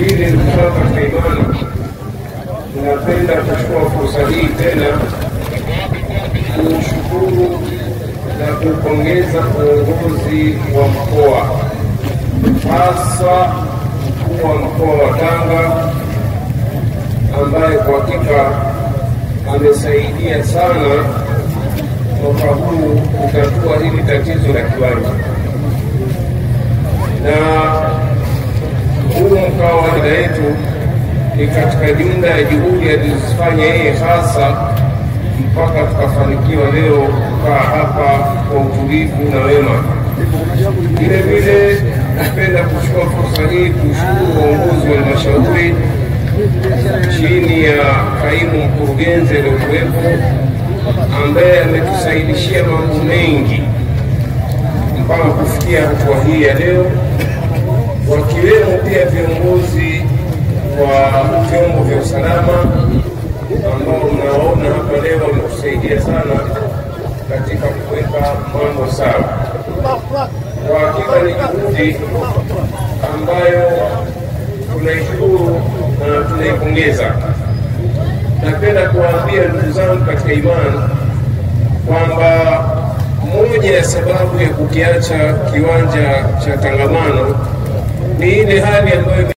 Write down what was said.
Pili, ndugu katika imani, ninapenda kuchukua fursa hii tena kushukuru na kupongeza uongozi wa mkoa, hasa mkuu wa mkoa wa Tanga ambaye kwa hakika amesaidia sana mwaka huu kutatua hili tatizo la kiwanja. Na huu mkoa wa dada yetu ni katika jumla ya juhudi alizofanya yeye hasa mpaka tukafanikiwa leo kukaa hapa kwa utulivu na wema. Vile vile napenda kuchukua fursa hii kushukuru uongozi wa halmashauri chini ya kaimu mkurugenzi aliyekuwepo ambaye ametusaidishia mambo mengi mpaka kufikia hatua hii ya leo, wakiwemo pia viongozi wa vyombo vya usalama ambao mnaona hapa leo wametusaidia sana katika kuweka mambo sawa. Kwa hakika ni juhudi ambayo tunaishukuru na tunaipongeza. Napenda kuwaambia ndugu zangu katika imani kwamba moja ya sababu ya kukiacha kiwanja cha Tangamano ni ile hali ambayo